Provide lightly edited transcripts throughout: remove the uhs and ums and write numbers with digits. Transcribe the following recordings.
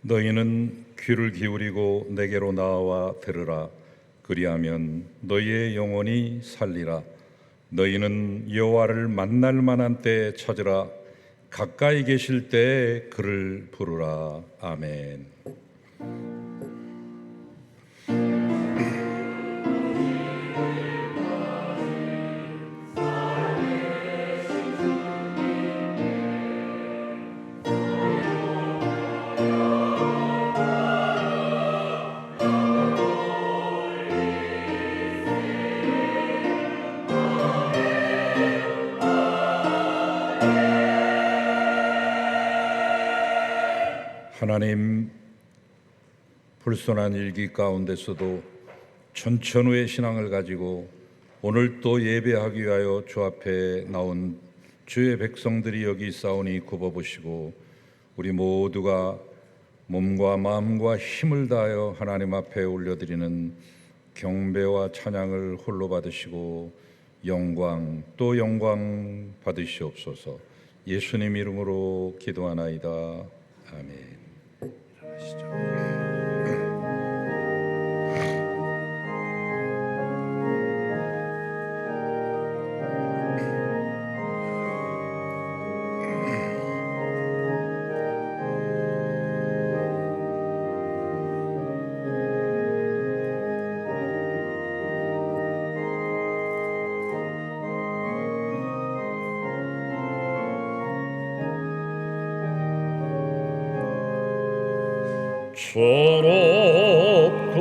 너희는 귀를 기울이고 내게로 나와 들으라. 그리하면 너희의 영혼이 살리라. 너희는 여호와를 만날 만한 때에 찾으라. 가까이 계실 때에 그를 부르라. 아멘. 하나님, 불손한 일기 가운데서도 천천후의 신앙을 가지고 오늘 또 예배하기 위하여 주 앞에 나온 주의 백성들이 여기 있사오니 굽어보시고 우리 모두가 몸과 마음과 힘을 다하여 하나님 앞에 올려드리는 경배와 찬양을 홀로 받으시고 영광 또 영광 받으시옵소서. 예수님 이름으로 기도하나이다. 아멘. 서럽고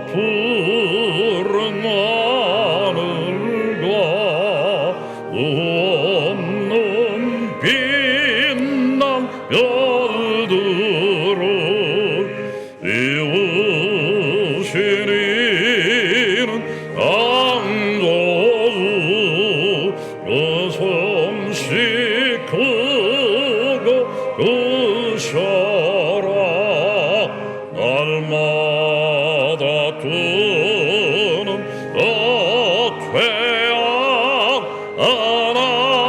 푸른 하늘과 없는 빛난 별들을 이으시니는 강도주 어섬시 크고 으셔라. 날마다 뜨는 태양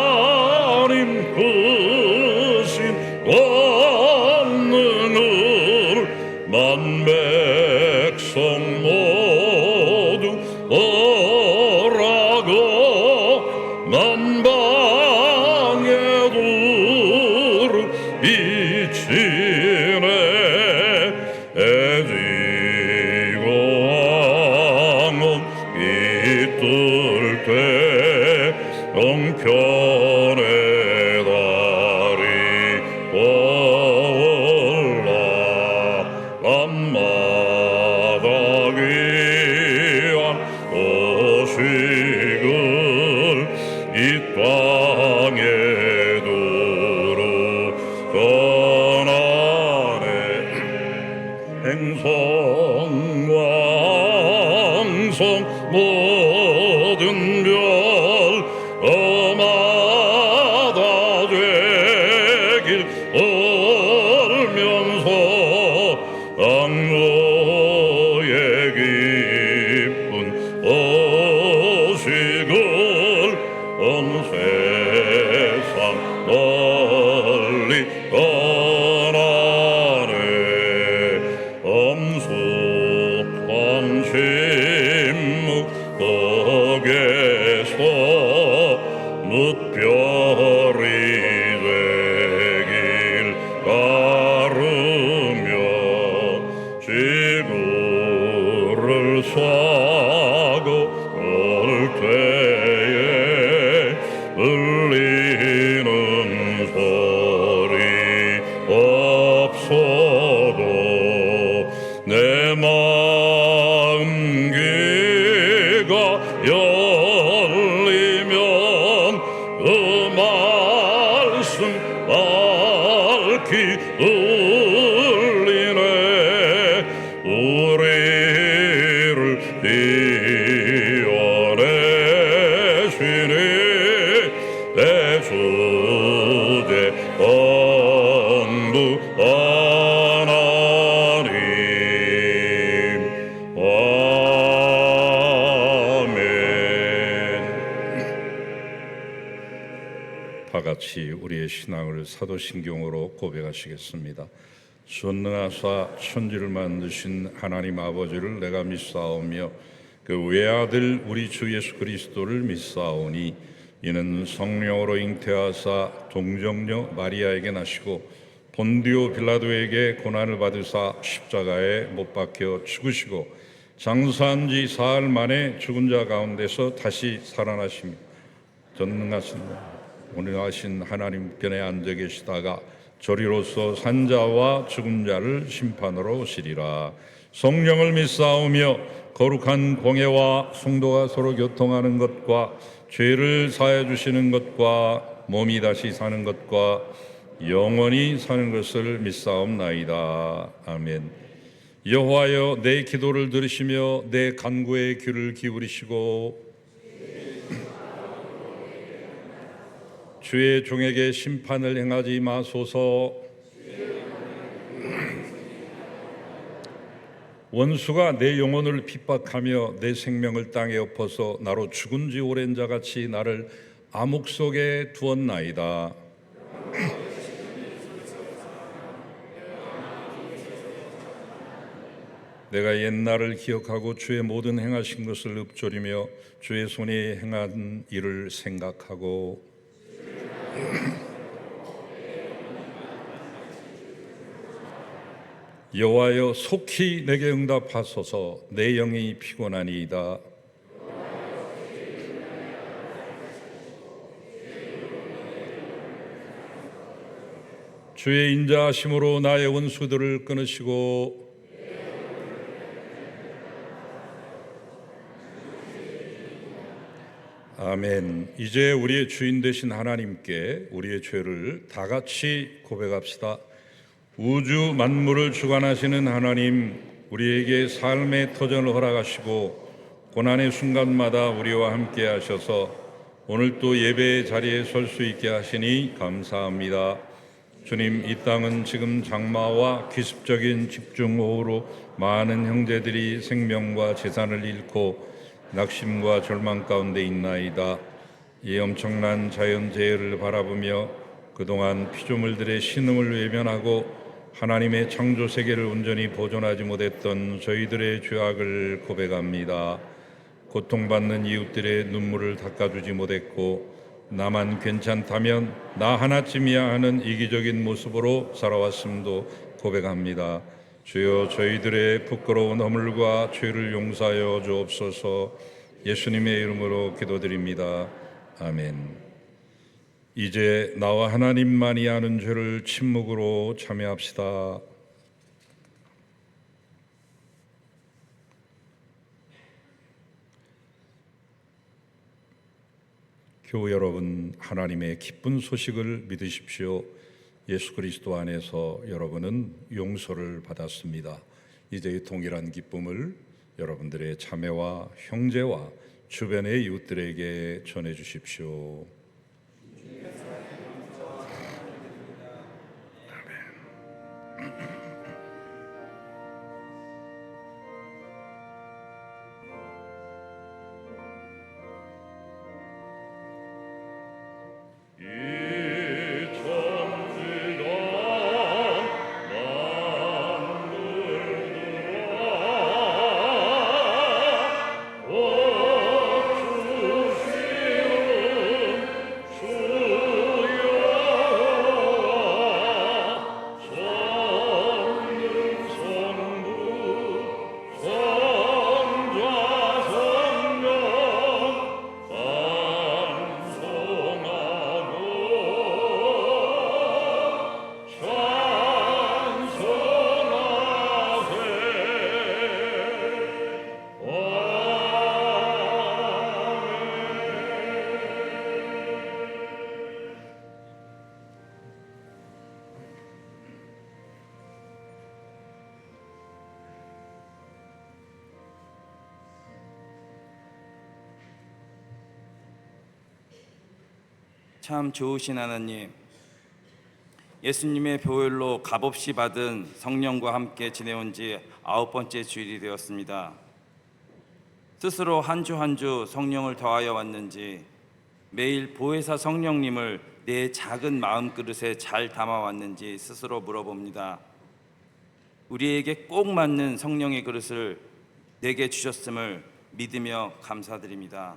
하나님 크신 권능을 만백성 모두 어라고 만방에 두루 비치네. 애지고 왕은 이뜰 때 영편의 달이 올라 밤마다 귀한 소식을 이 땅에 두루 전하네. 행성과 항성 모든 별 어마다 되길 얼면서 악로의 기쁜 소식을 온 세상 널리 전하네. 엄숙한 침묵 속에서 뭇별이 되길 가르며 지구를 싸고 올 때에 울리는 소리 없어도 내 마음 귀가 열리면 그 말씀 밝히 울리네. 우리를 이어내시니 내 주제 하나님. 아멘. 다 같이 우리의 신앙을 사도신경으로 고백하시겠습니다. 전능하사 천지를 만드신 하나님 아버지를 내가 믿사오며 그 외아들 우리 주 예수 그리스도를 믿사오니 이는 성령으로 잉태하사 동정녀 마리아에게 나시고 본디오 빌라도에게 고난을 받으사 십자가에 못 박혀 죽으시고 장사한 지 사흘 만에 죽은 자 가운데서 다시 살아나시며 전능하신 온유하신 하나님께에 앉아 계시다가 저리로서 산자와 죽은 자를 심판으로 오시리라. 성령을 믿사오며 거룩한 공예와 성도가 서로 교통하는 것과 죄를 사해 주시는 것과 몸이 다시 사는 것과 영원히 사는 것을 믿사옵나이다. 아멘. 여호와여 내 기도를 들으시며 내 간구에 귀를 기울이시고 주의 종에게 심판을 행하지 마소서. 원수가 내 영혼을 핍박하며 내 생명을 땅에 엎어서 나로 죽은 지 오랜 자같이 나를 암흑 속에 두었나이다. 내가 옛날을 기억하고 주의 모든 행하신 것을 읊조리며 주의 손이 행한 일을 생각하고 여호와여 속히 내게 응답하소서. 내 영이 피곤하니이다. 주의 인자하심으로 나의 원수들을 끊으시고 아멘. 이제 우리의 주인 되신 하나님께 우리의 죄를 다 같이 고백합시다. 우주 만물을 주관하시는 하나님, 우리에게 삶의 터전을 허락하시고 고난의 순간마다 우리와 함께 하셔서 오늘 또 예배의 자리에 설 수 있게 하시니 감사합니다. 주님, 이 땅은 지금 장마와 기습적인 집중호우로 많은 형제들이 생명과 재산을 잃고 낙심과 절망 가운데 있나이다. 이 엄청난 자연재해를 바라보며 그동안 피조물들의 신음을 외면하고 하나님의 창조 세계를 온전히 보존하지 못했던 저희들의 죄악을 고백합니다. 고통받는 이웃들의 눈물을 닦아주지 못했고 나만 괜찮다면 나 하나쯤이야 하는 이기적인 모습으로 살아왔음도 고백합니다. 주여, 저희들의 부끄러운 허물과 죄를 용서하여 주옵소서. 예수님의 이름으로 기도드립니다. 아멘. 이제 나와 하나님만이 아는 죄를 침묵으로 참여합시다. 교우 여러분, 하나님의 기쁜 소식을 믿으십시오. 예수 그리스도 안에서 여러분은 용서를 받았습니다. 이제 이 동일한 기쁨을 여러분들의 자매와 형제와 주변의 이웃들에게 전해 주십시오. 참 좋으신 하나님, 예수님의 보혈로 값없이 받은 성령과 함께 지내온 지 9번째 주일이 되었습니다. 스스로 한 주 한 주 성령을 더하여 왔는지 매일 보혜사 성령님을 내 작은 마음그릇에 잘 담아왔는지 스스로 물어봅니다. 우리에게 꼭 맞는 성령의 그릇을 내게 주셨음을 믿으며 감사드립니다.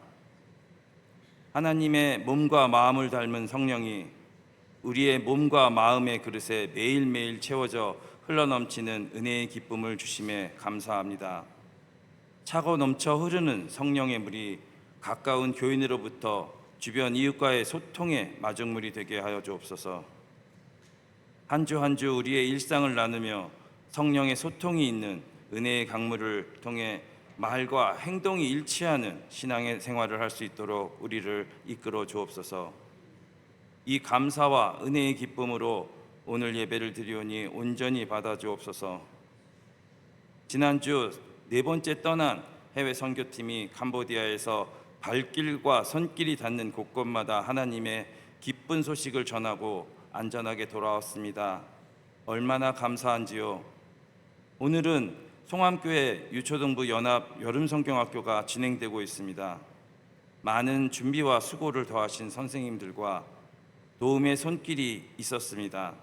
하나님의 몸과 마음을 닮은 성령이 우리의 몸과 마음의 그릇에 매일매일 채워져 흘러넘치는 은혜의 기쁨을 주심에 감사합니다. 차고 넘쳐 흐르는 성령의 물이 가까운 교인으로부터 주변 이웃과의 소통의 마중물이 되게 하여 주옵소서. 한 주 한 주 우리의 일상을 나누며 성령의 소통이 있는 은혜의 강물을 통해 말과 행동이 일치하는 신앙의 생활을 할 수 있도록 우리를 이끌어 주옵소서. 이 감사와 은혜의 기쁨으로 오늘 예배를 드리오니 온전히 받아 주옵소서. 지난주 네 번째 떠난 해외 선교팀이 캄보디아에서 발길과 손길이 닿는 곳곳마다 하나님의 기쁜 소식을 전하고 안전하게 돌아왔습니다. 얼마나 감사한지요. 오늘은 송암교회 유초등부 연합 여름성경학교가 진행되고 있습니다. 많은 준비와 수고를 더하신 선생님들과 도움의 손길이 있었습니다.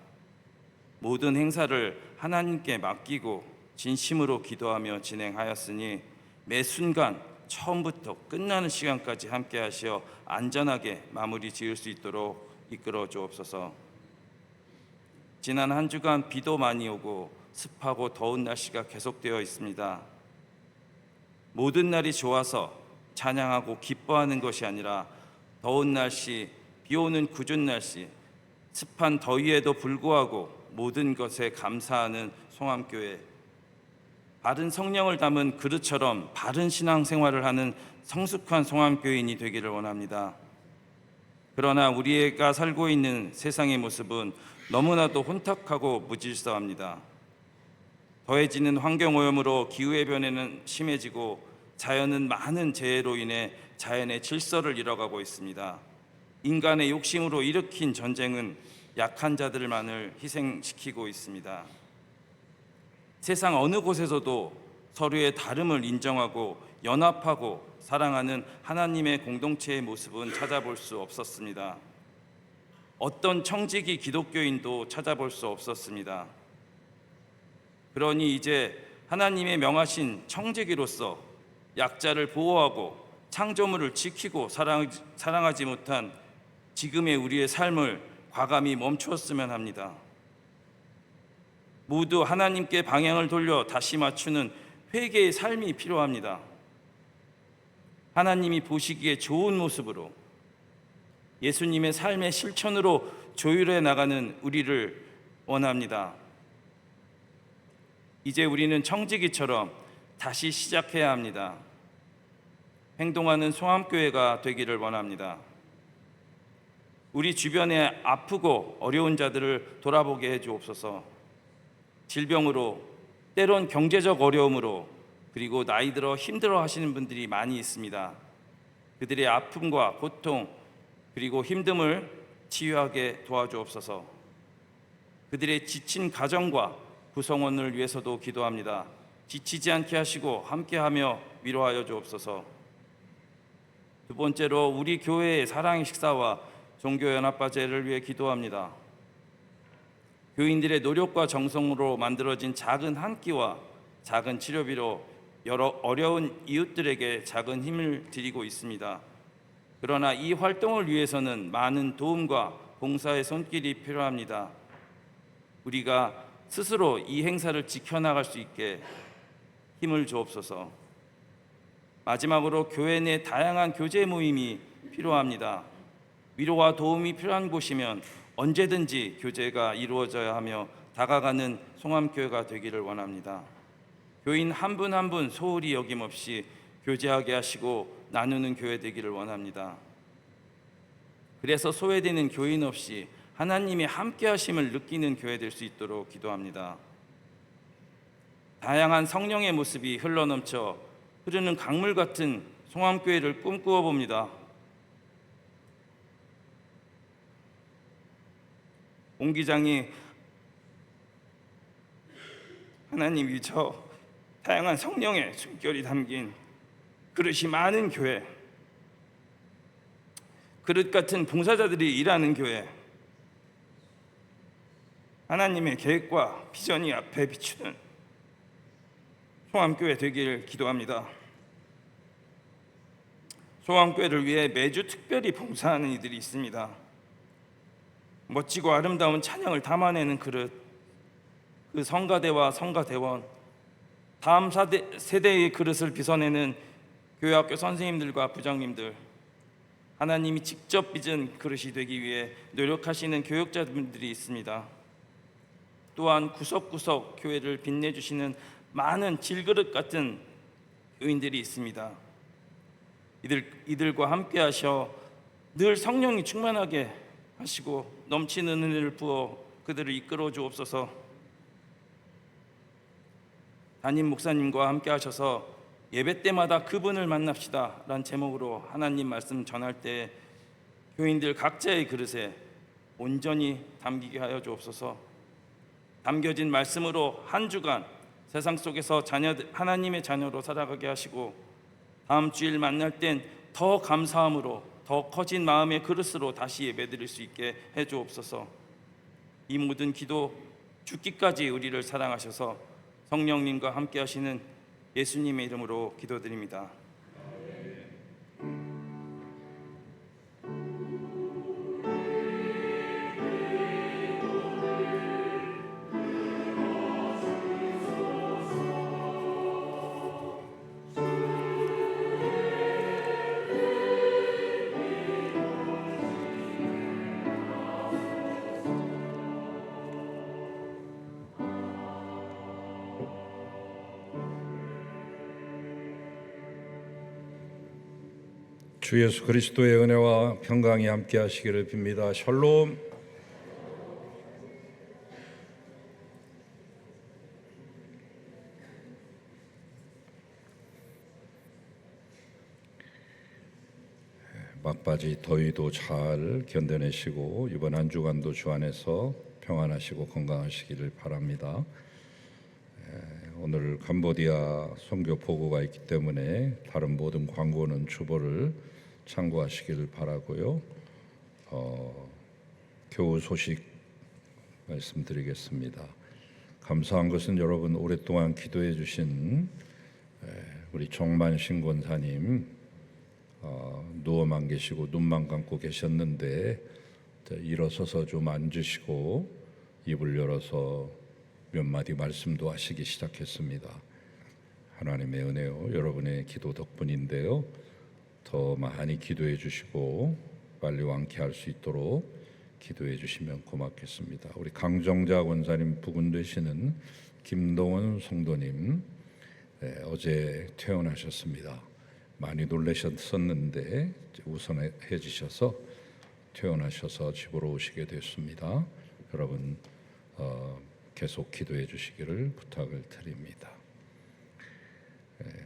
모든 행사를 하나님께 맡기고 진심으로 기도하며 진행하였으니 매 순간 처음부터 끝나는 시간까지 함께 하시어 안전하게 마무리 지을 수 있도록 이끌어 주옵소서. 지난 한 주간 비도 많이 오고 습하고 더운 날씨가 계속되어 있습니다. 모든 날이 좋아서 찬양하고 기뻐하는 것이 아니라 더운 날씨, 비 오는 궂은 날씨, 습한 더위에도 불구하고 모든 것에 감사하는 송암교회, 바른 성령을 담은 그릇처럼 바른 신앙생활을 하는 성숙한 송암교인이 되기를 원합니다. 그러나 우리가 살고 있는 세상의 모습은 너무나도 혼탁하고 무질서합니다. 더해지는 환경오염으로 기후의 변화는 심해지고 자연은 많은 재해로 인해 자연의 질서를 잃어가고 있습니다. 인간의 욕심으로 일으킨 전쟁은 약한 자들만을 희생시키고 있습니다. 세상 어느 곳에서도 서로의 다름을 인정하고 연합하고 사랑하는 하나님의 공동체의 모습은 찾아볼 수 없었습니다. 어떤 청지기 기독교인도 찾아볼 수 없었습니다. 그러니 이제 하나님의 명하신 청지기로서 약자를 보호하고 창조물을 지키고 사랑하지 못한 지금의 우리의 삶을 과감히 멈추었으면 합니다. 모두 하나님께 방향을 돌려 다시 맞추는 회개의 삶이 필요합니다. 하나님이 보시기에 좋은 모습으로 예수님의 삶의 실천으로 조율해 나가는 우리를 원합니다. 이제 우리는 청지기처럼 다시 시작해야 합니다. 행동하는 송암교회가 되기를 원합니다. 우리 주변에 아프고 어려운 자들을 돌아보게 해 주옵소서. 질병으로, 때론 경제적 어려움으로, 그리고 나이 들어 힘들어 하시는 분들이 많이 있습니다. 그들의 아픔과 고통 그리고 힘듦을 치유하게 도와주옵소서. 그들의 지친 가정과 구성원을 위해서도 기도합니다. 지치지 않게 하시고 함께하며 위로하여 주옵소서. 두 번째로 우리 교회의 사랑의 식사와 종교연합과제를 위해 기도합니다. 교인들의 노력과 정성으로 만들어진 작은 한 끼와 작은 치료비로 여러 어려운 이웃들에게 작은 힘을 드리고 있습니다. 그러나 이 활동을 위해서는 많은 도움과 봉사의 손길이 필요합니다. 우리가 스스로 이 행사를 지켜나갈 수 있게 힘을 주옵소서. 마지막으로 교회 내 다양한 교제 모임이 필요합니다. 위로와 도움이 필요한 곳이면 언제든지 교제가 이루어져야 하며 다가가는 송암교회가 되기를 원합니다. 교인 한 분 한 분 소홀히 여김없이 교제하게 하시고 나누는 교회 되기를 원합니다. 그래서 소외되는 교인 없이 하나님의 함께하심을 느끼는 교회 될 수 있도록 기도합니다. 다양한 성령의 모습이 흘러넘쳐 흐르는 강물 같은 송암교회를 꿈꾸어 봅니다. 옹기장이 하나님이 저 다양한 성령의 숨결이 담긴 그릇이 많은 교회, 그릇 같은 봉사자들이 일하는 교회, 하나님의 계획과 비전이 앞에 비추는 소암교회 되길 기도합니다. 소암교회를 위해 매주 특별히 봉사하는 이들이 있습니다. 멋지고 아름다운 찬양을 담아내는 그릇, 그 성가대와 성가대원, 다음 세대의 그릇을 빚어내는 교회학교 선생님들과 부장님들, 하나님이 직접 빚은 그릇이 되기 위해 노력하시는 교육자분들이 있습니다. 또한 구석구석 교회를 빛내주시는 많은 질그릇 같은 교인들이 있습니다. 이들과 함께 하셔 늘 성령이 충만하게 하시고 넘치는 은혜를 부어 그들을 이끌어 주옵소서. 담임 목사님과 함께 하셔서 예배 때마다 그분을 만납시다 라는 제목으로 하나님 말씀 전할 때 교인들 각자의 그릇에 온전히 담기게 하여 주옵소서. 담겨진 말씀으로 한 주간 세상 속에서 하나님의 자녀로 살아가게 하시고 다음 주일 만날 땐 더 감사함으로 더 커진 마음의 그릇으로 다시 예배드릴 수 있게 해 주옵소서. 이 모든 기도 죽기까지 우리를 사랑하셔서 성령님과 함께 하시는 예수님의 이름으로 기도드립니다. 주 예수 그리스도의 은혜와 평강이 함께 하시기를 빕니다. 샬롬. 막바지 더위도 잘 견뎌내시고 이번 한 주간도 주 안에서 평안하시고 건강하시기를 바랍니다. 오늘 캄보디아 선교 보고가 있기 때문에 다른 모든 광고는 주보를 참고하시기를 바라고요. 교우 소식 말씀드리겠습니다. 감사한 것은 여러분 오랫동안 기도해 주신 우리 정만신 권사님 누워만 계시고 눈만 감고 계셨는데 일어서서 좀 앉으시고 입을 열어서 몇 마디 말씀도 하시기 시작했습니다. 하나님의 은혜요, 여러분의 기도 덕분인데요. 더 많이 기도해 주시고 빨리 완쾌할 수 있도록 기도해 주시면 고맙겠습니다. 우리 강정자 권사님 부군 되시는 김동원 성도님 어제 퇴원하셨습니다. 많이 놀라셨었는데 우선해지셔서 퇴원하셔서 집으로 오시게 됐습니다. 여러분 계속 기도해 주시기를 부탁을 드립니다.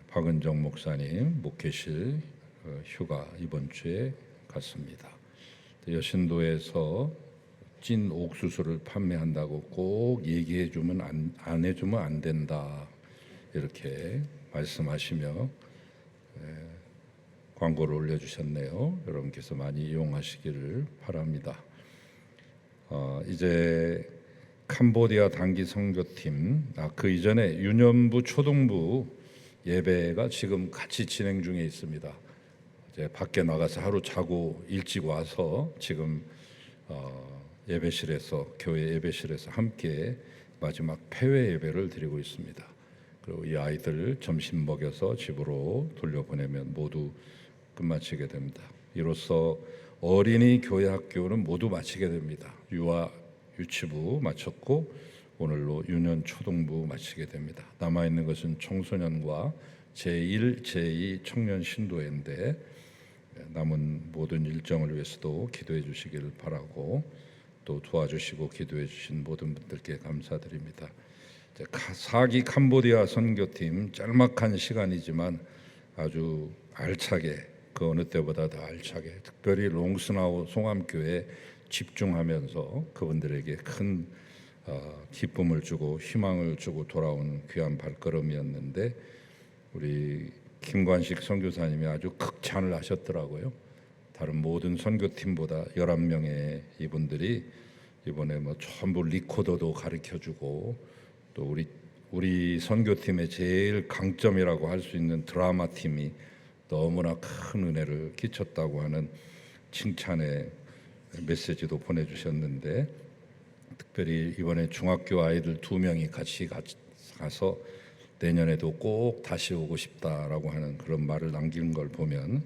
박은정 목사님 목회실 휴가 이번 주에 갔습니다. 여신도에서 찐 옥수수를 판매한다고 꼭 얘기해 주면 안 해주면 안 된다 이렇게 말씀하시며 광고를 올려주셨네요. 여러분께서 많이 이용하시기를 바랍니다. 이제 캄보디아 단기 선교팀 그 이전에 유년부 초등부 예배가 지금 같이 진행 중에 있습니다. 이제 밖에 나가서 하루 자고 일찍 와서 지금 예배실에서 교회 예배실에서 함께 마지막 폐회 예배를 드리고 있습니다. 그리고 이 아이들 점심 먹여서 집으로 돌려보내면 모두 끝마치게 됩니다. 이로써 어린이 교회 학교는 모두 마치게 됩니다. 유아 유치부 마쳤고 오늘로 유년 초등부 마치게 됩니다. 남아있는 것은 청소년과 제1, 제2 청년 신도회인데 남은 모든 일정을 위해서도 기도해 주시기를 바라고 또 도와주시고 기도해 주신 모든 분들께 감사드립니다. 4기 캄보디아 선교팀 짤막한 시간이지만 아주 알차게 그 어느 때보다 더 알차게 특별히 롱스나우 송암교회에 집중하면서 그분들에게 큰 기쁨을 주고 희망을 주고 돌아온 귀한 발걸음이었는데 우리 김관식 선교사님이 아주 극찬을 하셨더라고요. 다른 모든 선교팀보다 11명의 이분들이 이번에 전부 리코더도 가르쳐주고 또 우리 우리 선교팀의 제일 강점이라고 할 수 있는 드라마 팀이 너무나 큰 은혜를 끼쳤다고 하는 칭찬의 메시지도 보내주셨는데, 특별히 이번에 중학교 아이들 2명이 같이 가서 내년에도 꼭 다시 오고 싶다라고 하는 그런 말을 남긴 걸 보면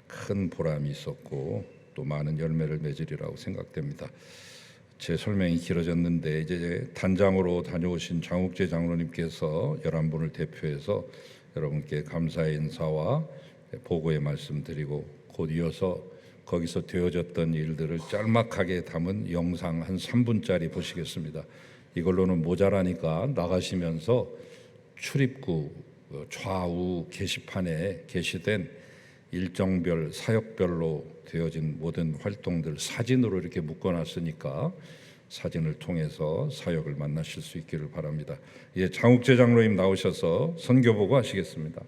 큰 보람이 있었고 또 많은 열매를 맺으리라고 생각됩니다. 제 설명이 길어졌는데 이제 단장으로 다녀오신 장욱재 장로님께서 11분을 대표해서 여러분께 감사의 인사와 보고의 말씀 드리고, 곧 이어서 거기서 되어졌던 일들을 짤막하게 담은 영상 한 3분짜리 보시겠습니다. 이걸로는 모자라니까 나가시면서 출입구 좌우 게시판에 게시된 일정별 사역별로 되어진 모든 활동들 사진으로 이렇게 묶어놨으니까 사진을 통해서 사역을 만나실 수 있기를 바랍니다. 예, 장욱재 장로님 나오셔서 선교보고 하시겠습니다.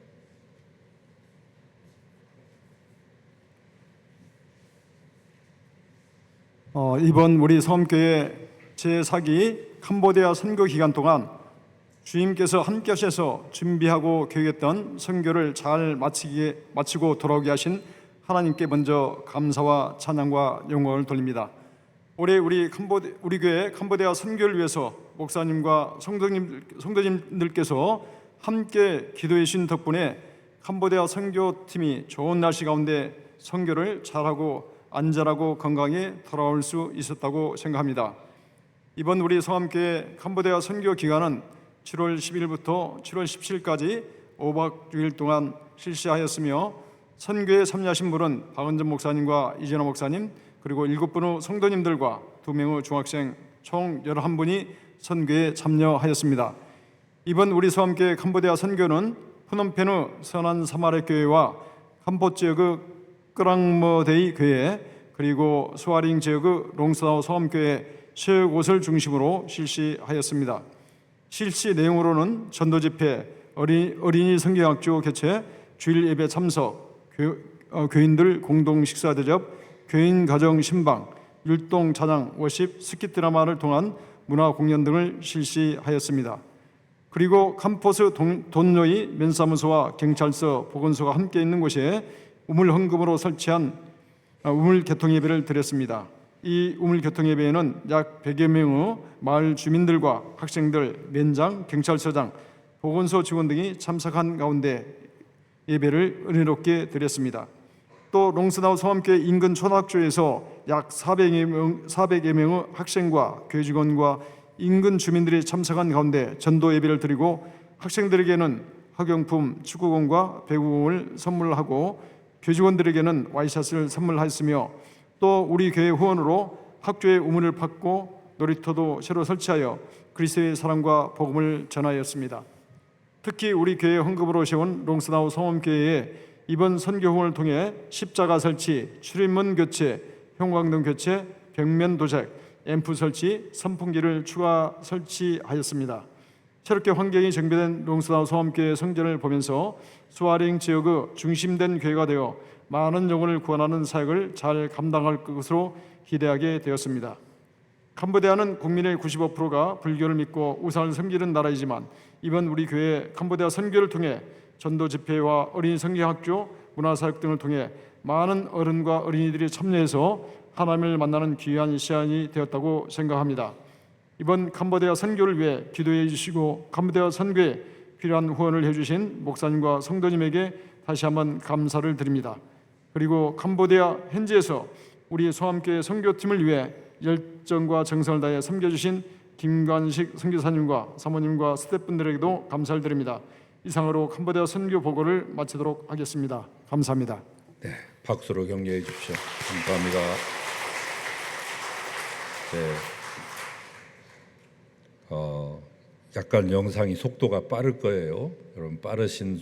이번 우리 섬교회 제4기 캄보디아 선교 기간 동안 주님께서 함께 하셔서 준비하고 계획했던 선교를 잘 마치고 돌아오게 하신 하나님께 먼저 감사와 찬양과 영광을 돌립니다. 올해 우리 교회 캄보디아 선교를 위해서 목사님과 성도님들께서 함께 기도해 주신 덕분에 캄보디아 선교팀이 좋은 날씨 가운데 선교를 잘하고 안전하고 건강히 돌아올 수 있었다고 생각합니다. 이번 우리 성함교회 캄보디아 선교 기간은 7월 10일부터 7월 17일까지 5박 6일 동안 실시하였으며, 선교에 참여하신 분은 박은전 목사님과 이진호 목사님, 그리고 7분의 성도님들과 2명의 중학생 총 11분이 선교에 참여하였습니다. 이번 우리 성함교회 캄보디아 선교는 프놈펜의 선한 사마리 교회와 캄보 지역의 끄랑머데이 교회, 그리고 수아링 지역의 롱스다오 소암교회 세 곳을 중심으로 실시하였습니다. 실시 내용으로는 전도 집회, 어린이 성경학교 개최, 주일 예배 참석, 교인들 공동 식사 대접, 교인 가정 신방, 율동 찬양, 워십, 스킷 드라마를 통한 문화 공연 등을 실시하였습니다. 그리고 캄포스 돈노이 면사무소와 경찰서, 보건소가 함께 있는 곳에 우물 헌금으로 설치한 우물 개통 예배를 드렸습니다. 이 우물 개통 예배에는 약 100여 명의 마을 주민들과 학생들, 면장, 경찰서장, 보건소 직원 등이 참석한 가운데 예배를 은혜롭게 드렸습니다. 또 롱스다우 소암교회 인근 초등학교에서 약 400여 명의 학생과 교회 직원과 인근 주민들이 참석한 가운데 전도 예배를 드리고, 학생들에게는 학용품, 축구공과 배구공을 선물하고 교직원들에게는 와이샷을 선물하였으며, 또 우리 교회 후원으로 학교의 우물을 팠고 놀이터도 새로 설치하여 그리스도의 사랑과 복음을 전하였습니다. 특히 우리 교회 헌금으로 세운 롱스다우 성원교회에 이번 선교 후원을 통해 십자가 설치, 출입문 교체, 형광등 교체, 벽면 도색, 앰프 설치, 선풍기를 추가 설치하였습니다. 새롭게 환경이 정비된 롱스다우 소암교회 성전을 보면서 수아링 지역의 중심된 교회가 되어 많은 영혼을 구원하는 사역을 잘 감당할 것으로 기대하게 되었습니다. 캄보디아는 국민의 95%가 불교를 믿고 우상을 섬기는 나라이지만, 이번 우리 교회 캄보디아 선교를 통해 전도 집회와 어린이 성경학교, 문화사역 등을 통해 많은 어른과 어린이들이 참여해서 하나님을 만나는 귀한 시간이 되었다고 생각합니다. 이번 캄보디아 선교를 위해 기도해 주시고 캄보디아 선교에 필요한 후원을 해주신 목사님과 성도님에게 다시 한번 감사를 드립니다. 그리고 캄보디아 현지에서 우리 소함교회 선교팀을 위해 열정과 정성을 다해 섬겨주신 김관식 선교사님과 사모님과 스태프분들에게도 감사를 드립니다. 이상으로 캄보디아 선교 보고를 마치도록 하겠습니다. 감사합니다. 네, 박수로 격려해 주십시오. 감사합니다. 네. 약간 영상이 속도가 빠를 거예요. 여러분 빠르신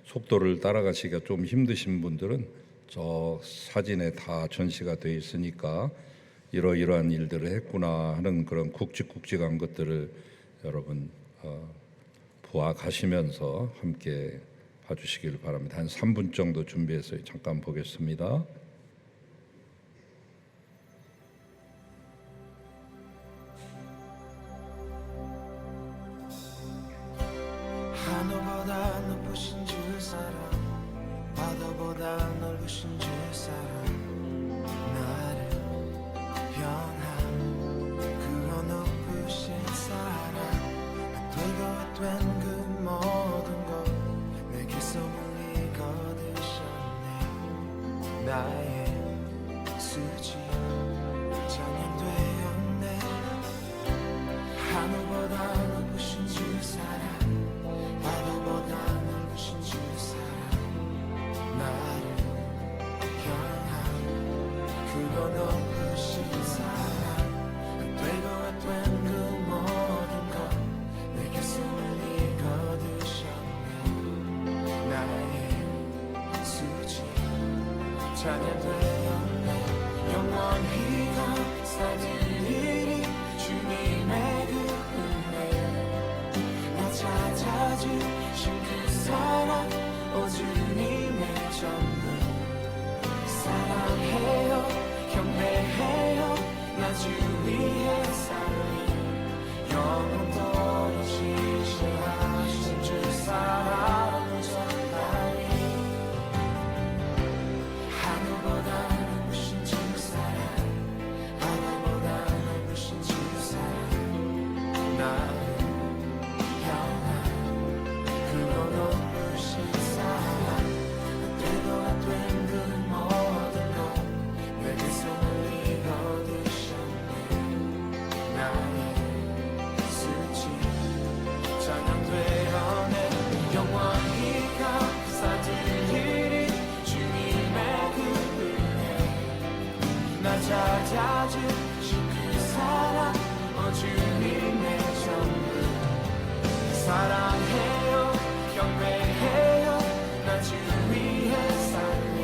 속도를 따라가시기가 좀 힘드신 분들은 저 사진에 다 전시가 되어 있으니까 이러이러한 일들을 했구나 하는 그런 굵직굵직한 것들을 여러분 보아 가시면서 함께 봐주시길 바랍니다. 한 3분 정도 준비해서 잠깐 보겠습니다. 쓰지 찬양되었네 하늘보다 높으신 주 사랑 바다보다 높으신 주 사랑 나를 향한 그거 높으신 사랑 되고 된 그 모든 것 내게 손을 거두셨네 나의 수지 찬양되었네 영원히 감사드리리 주님의 그 은혜 나 찾아주신 그 사랑 오 주님의 전부 사랑해요 경배해요 나 주 위에 살리 영원토록 지시하신 주 사랑을 전하리 하늘보다 높으신 주 사랑 바다보다 높으신 주 사랑 나를 향한 그거 높으신 사랑 되고 안 된 그 모든 것 내게 손을 거두셨네 나의 수지 찬양되어내 영원히 감사드리리 주님의 그 은혜 나 찾아주신 그 사랑 오 주님의 전부 사랑해요 경배해요 나 주 위에 살리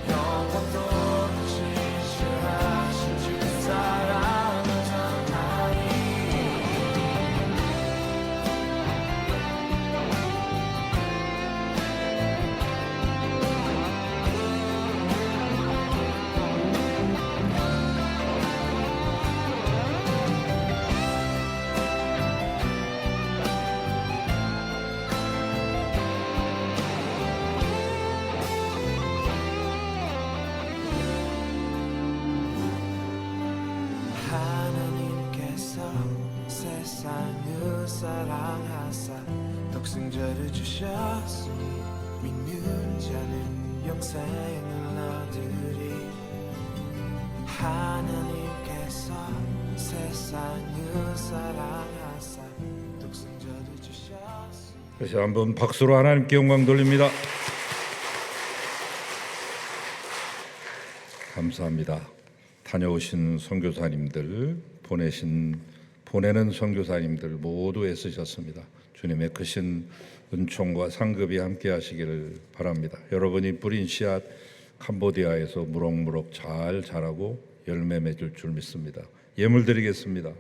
영원토록 지시하신 주 사랑을 전하리 하나님께서 세상을 사랑하사 독생자를 주셨으니 믿는 자는 영생을 얻으리 하나님께서 세상을 사랑하사 독생자를 주셨으니 다시 한번 박수로 하나님께 영광 돌립니다. 감사합니다. 다녀오신 선교사님들, 보내는 선교사님들 모두 애쓰셨습니다. 주님의 크신 은총과 상급이 함께 하시기를 바랍니다. 여러분이 뿌린 씨앗 캄보디아에서 무럭무럭 잘 자라고 열매 맺을 줄 믿습니다. 예물 드리겠습니다.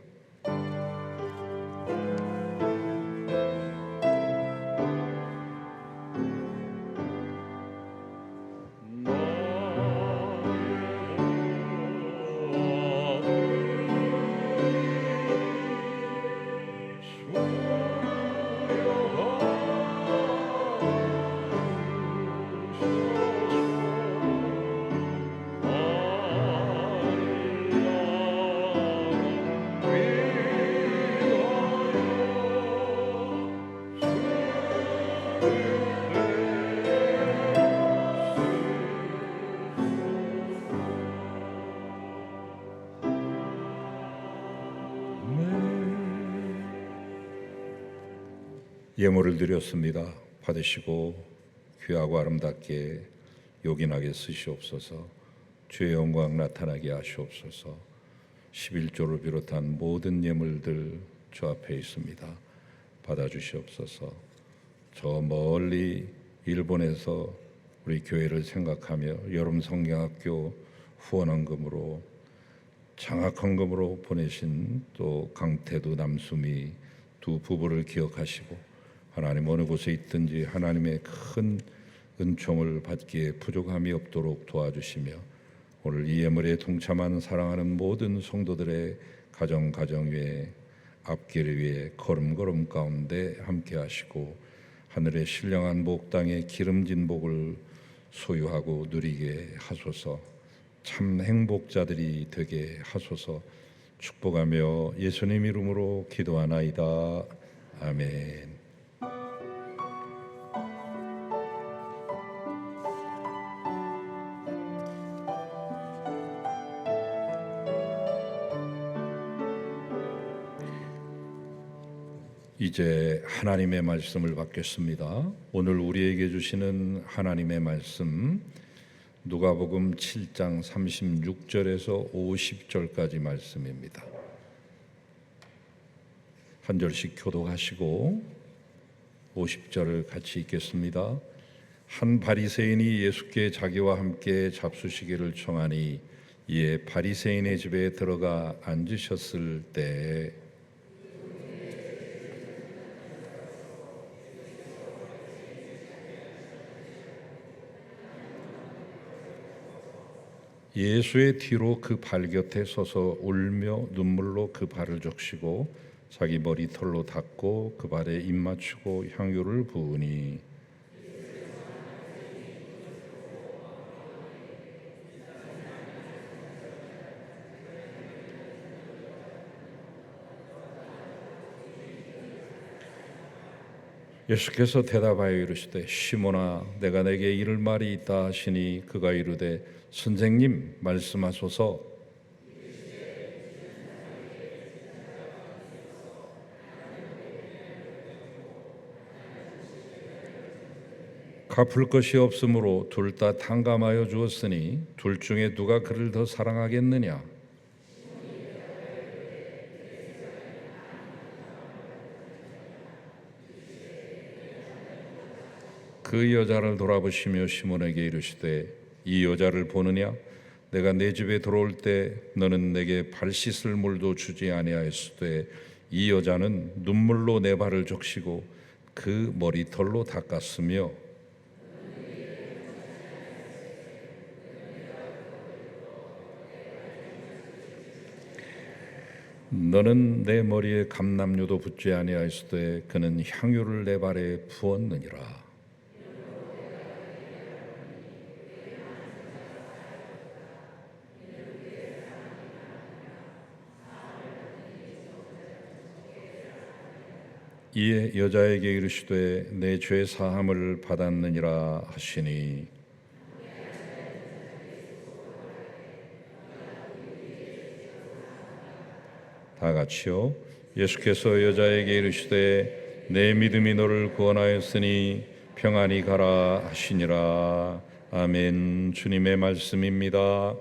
예물을 드렸습니다. 받으시고 귀하고 아름답게 요긴하게 쓰시옵소서. 주의 영광 나타나게 하시옵소서. 11조를 비롯한 모든 예물들 주 앞에 있습니다. 받아주시옵소서. 저 멀리 일본에서 우리 교회를 생각하며 여름 성경학교 후원헌금으로 장학헌금으로 보내신 또 강태두 남수미 두 부부를 기억하시고 하나님 어느 곳에 있든지 하나님의 큰 은총을 받기에 부족함이 없도록 도와주시며 오늘 이 예물에 동참하는 사랑하는 모든 성도들의 가정 위에 앞길 위에 걸음걸음 가운데 함께 하시고 하늘의 신령한 복 땅에 기름진 복을 소유하고 누리게 하소서. 참 행복자들이 되게 하소서. 축복하며 예수님 이름으로 기도하나이다. 아멘. 이제 하나님의 말씀을 받겠습니다. 오늘 우리에게 주시는 하나님의 말씀 누가복음 7장 36절에서 50절까지 말씀입니다. 한 절씩 교독하시고 50절을 같이 읽겠습니다. 한 바리새인이 예수께 자기와 함께 잡수시기를 청하니 이에 바리새인의 집에 들어가 앉으셨을 때 예수의 뒤로 그 발 곁에 서서 울며 눈물로 그 발을 적시고 자기 머리털로 닦고 그 발에 입 맞추고 향유를 부으니 예수께서 대답하여 이르시되 시몬아 내가 내게 이를 말이 있다 하시니 그가 이르되 선생님 말씀하소서. 갚을 것이 없으므로 둘 다 탕감하여 주었으니 둘 중에 누가 그를 더 사랑하겠느냐? 그 여자를 돌아보시며 시몬에게 이르시되 이 여자를 보느냐? 내가 내 집에 들어올 때 너는 내게 발 씻을 물도 주지 아니하였으되 이 여자는 눈물로 내 발을 적시고 그 머리털로 닦았으며 너는 내 머리에 감람류도 붓지 아니하였으되 그는 향유를 내 발에 부었느니라. 이에 여자에게 이르시되 내 죄 사함을 받았느니라 하시니 다 같이요. 예수께서 여자에게 이르시되 내 믿음이 너를 구원하였으니 평안히 가라 하시니라. 아멘. 주님의 말씀입니다.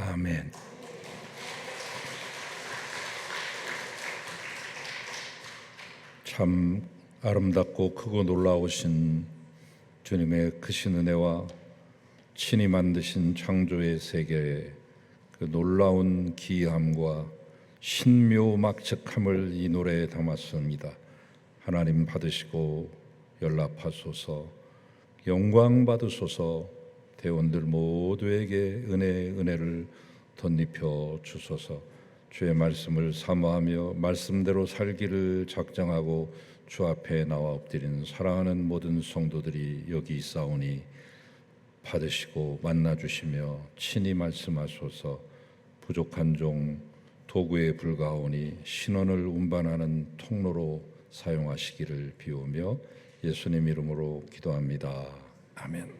아멘. 참 아름답고 크고 놀라우신 주님의 크신 은혜와 친히 만드신 창조의 세계의 그 놀라운 기이함과 신묘막측함을 이 노래에 담았습니다. 하나님 받으시고 연락하소서, 영광 받으소서, 대원들 모두에게 은혜를 덧입혀 주소서. 주의 말씀을 사모하며 말씀대로 살기를 작정하고 주 앞에 나와 엎드리는 사랑하는 모든 성도들이 여기 있사오니 받으시고 만나주시며 친히 말씀하소서. 부족한 종 도구에 불과하오니 신원을 운반하는 통로로 사용하시기를 비우며 예수님 이름으로 기도합니다. 아멘.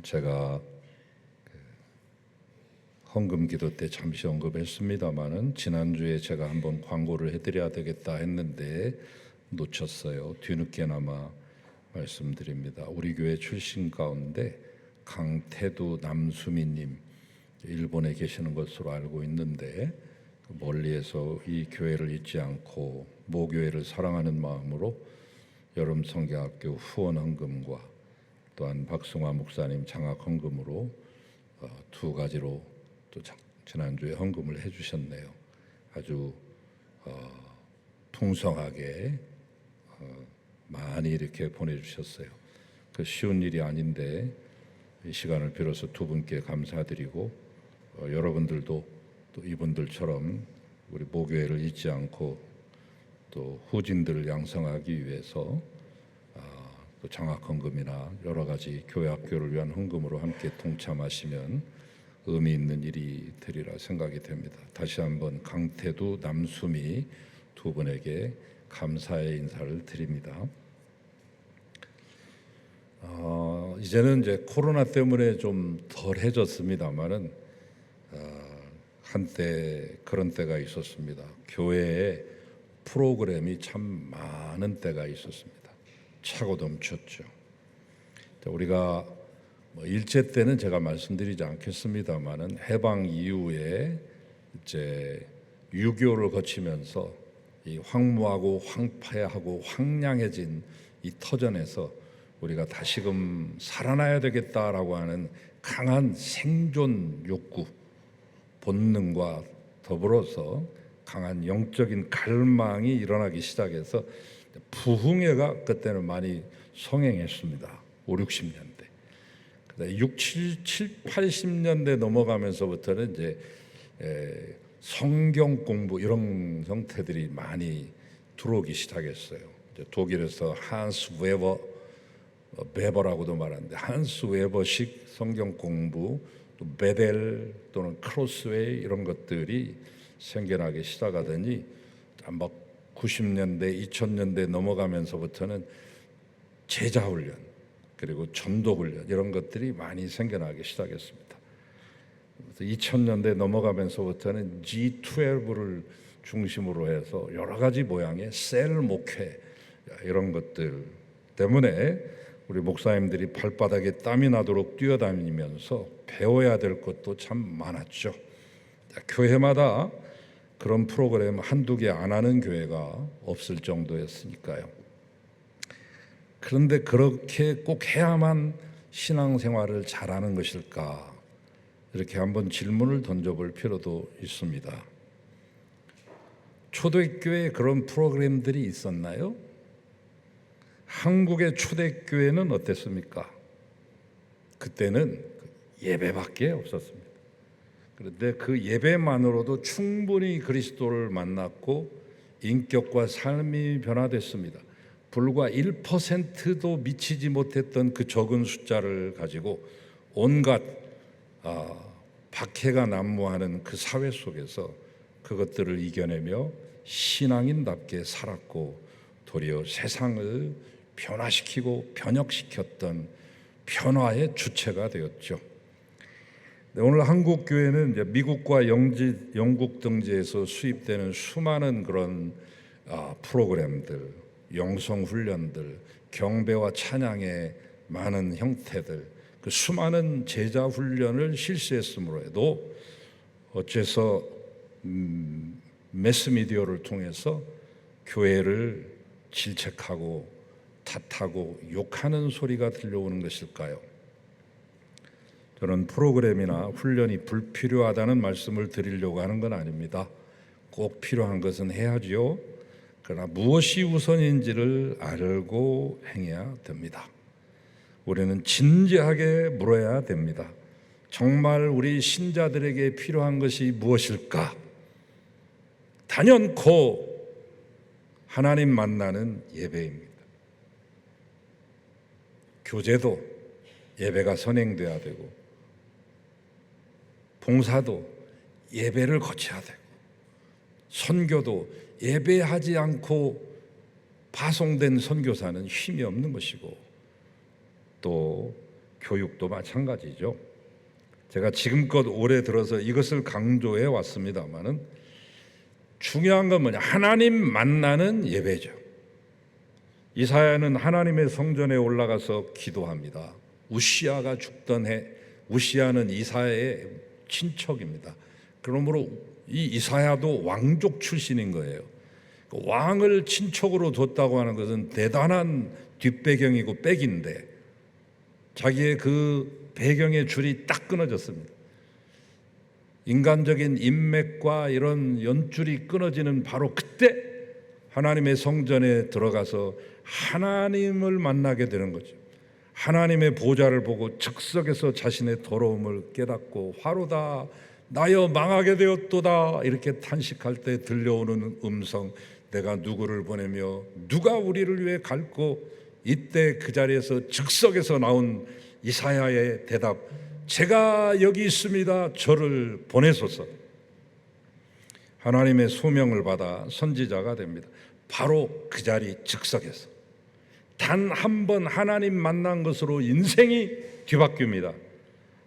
제가 헌금 기도 때 잠시 언급했습니다마는 지난주에 제가 한번 광고를 해드려야 되겠다 했는데 놓쳤어요. 뒤늦게나마 말씀드립니다. 우리 교회 출신 가운데 강태두 남수미님, 일본에 계시는 것으로 알고 있는데 멀리에서 이 교회를 잊지 않고 모교회를 사랑하는 마음으로 여름성경학교 후원 헌금과 또한 박승화 목사님 장학 헌금으로 두 가지로 또 지난주에 헌금을 해주셨네요. 아주 풍성하게 많이 이렇게 보내주셨어요. 그 쉬운 일이 아닌데 이 시간을 빌어서 두 분께 감사드리고 여러분들도 또 이분들처럼 우리 모교회를 잊지 않고 또 후진들을 양성하기 위해서 또 장학 헌금이나 여러 가지 교회 학교를 위한 헌금으로 함께 동참하시면 의미 있는 일이 되리라 생각이 됩니다. 다시 한번 강태두, 남수미 두 분에게 감사의 인사를 드립니다. 이제는 이제 코로나 때문에 좀 덜해졌습니다만은 한때 그런 때가 있었습니다. 교회에 프로그램이 참 많은 때가 있었습니다. 차고 넘쳤죠. 우리가 일제 때는 제가 말씀드리지 않겠습니다만은 해방 이후에 이제 유교를 거치면서 이 황무하고 황폐하고 황량해진 이 터전에서 우리가 다시금 살아나야 되겠다라고 하는 강한 생존 욕구, 본능과 더불어서 강한 영적인 갈망이 일어나기 시작해서 부흥회가 그때는 많이 성행했습니다. 5, 60년대. 6, 7, 80년대 넘어가면서부터는 이제 성경 공부 이런 형태들이 많이 들어오기 시작했어요. 독일에서 한스 웨버라고도 말하는데 한스 웨버식 성경 공부, 또 베델 또는 크로스웨이 이런 것들이 생겨나기 시작하더니 막 90년대, 2000년대 넘어가면서부터는 제자훈련 그리고 전도훈련 이런 것들이 많이 생겨나기 시작했습니다. 2000년대 넘어가면서부터는 G12를 중심으로 해서 여러 가지 모양의 셀 목회 이런 것들 때문에 우리 목사님들이 발바닥에 땀이 나도록 뛰어다니면서 배워야 될 것도 참 많았죠. 교회마다 그런 프로그램 한두 개 안 하는 교회가 없을 정도였으니까요. 그런데 그렇게 꼭 해야만 신앙생활을 잘하는 것일까? 이렇게 한번 질문을 던져볼 필요도 있습니다. 초대교회에 그런 프로그램들이 있었나요? 한국의 초대교회는 어땠습니까? 그때는 예배밖에 없었습니다. 그런데 그 예배만으로도 충분히 그리스도를 만났고 인격과 삶이 변화됐습니다. 불과 1%도 미치지 못했던 그 적은 숫자를 가지고 온갖 박해가 난무하는 그 사회 속에서 그것들을 이겨내며 신앙인답게 살았고 도리어 세상을 변화시키고 변혁시켰던 변화의 주체가 되었죠. 오늘 한국 교회는 이제 미국과 영국 등지에서 수입되는 수많은 그런 프로그램들, 영성 훈련들, 경배와 찬양의 많은 형태들, 그 수많은 제자 훈련을 실시했으므로 해도 어째서 매스미디어를 통해서 교회를 질책하고 탓하고 욕하는 소리가 들려오는 것일까요? 저는 프로그램이나 훈련이 불필요하다는 말씀을 드리려고 하는 건 아닙니다. 꼭 필요한 것은 해야지요. 그러나 무엇이 우선인지를 알고 행해야 됩니다. 우리는 진지하게 물어야 됩니다. 정말 우리 신자들에게 필요한 것이 무엇일까? 단연코 하나님 만나는 예배입니다. 교제도 예배가 선행돼야 되고, 봉사도 예배를 거쳐야 되고, 선교도 예배하지 않고 파송된 선교사는 힘이 없는 것이고, 또 교육도 마찬가지죠. 제가 지금껏 오래 들어서 이것을 강조해 왔습니다마는 중요한 건 뭐냐? 하나님 만나는 예배죠. 이사야는 하나님의 성전에 올라가서 기도합니다. 우시아가 죽던 해, 우시아는 이사야의 친척입니다. 그러므로 이 이사야도 왕족 출신인 거예요. 왕을 친척으로 뒀다고 하는 것은 대단한 뒷배경이고 백인데, 자기의 그 배경의 줄이 딱 끊어졌습니다. 인간적인 인맥과 이런 연줄이 끊어지는 바로 그때 하나님의 성전에 들어가서 하나님을 만나게 되는 거죠. 하나님의 보좌를 보고 즉석에서 자신의 더러움을 깨닫고 화로다 나여 망하게 되었도다 이렇게 탄식할 때 들려오는 음성, 내가 누구를 보내며 누가 우리를 위해 갈고, 이때 그 자리에서 즉석에서 나온 이사야의 대답, 제가 여기 있습니다. 저를 보내소서. 하나님의 소명을 받아 선지자가 됩니다. 바로 그 자리 즉석에서 단 한 번 하나님 만난 것으로 인생이 뒤바뀝니다.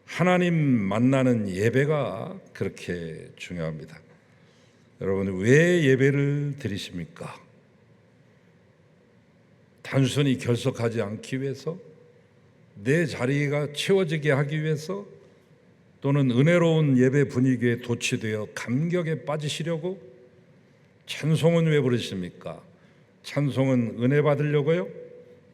하나님 만나는 예배가 그렇게 중요합니다. 여러분, 왜 예배를 드리십니까? 단순히 결석하지 않기 위해서, 내 자리가 채워지게 하기 위해서, 또는 은혜로운 예배 분위기에 도취되어 감격에 빠지시려고? 찬송은 왜 부르십니까? 찬송은 은혜 받으려고요?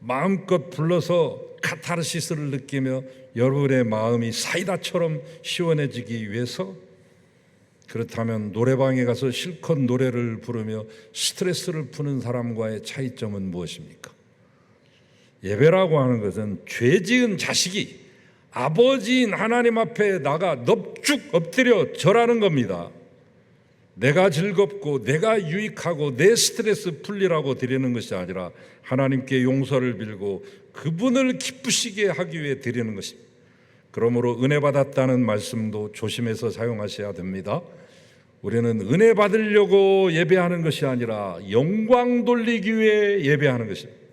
마음껏 불러서 카타르시스를 느끼며 여러분의 마음이 사이다처럼 시원해지기 위해서? 그렇다면 노래방에 가서 실컷 노래를 부르며 스트레스를 푸는 사람과의 차이점은 무엇입니까? 예배라고 하는 것은 죄 지은 자식이 아버지인 하나님 앞에 나가 넙죽 엎드려 절하는 겁니다. 내가 즐겁고 내가 유익하고 내 스트레스 풀리라고 드리는 것이 아니라 하나님께 용서를 빌고 그분을 기쁘시게 하기 위해 드리는 것입니다. 그러므로 은혜 받았다는 말씀도 조심해서 사용하셔야 됩니다. 우리는 은혜 받으려고 예배하는 것이 아니라 영광 돌리기 위해 예배하는 것입니다.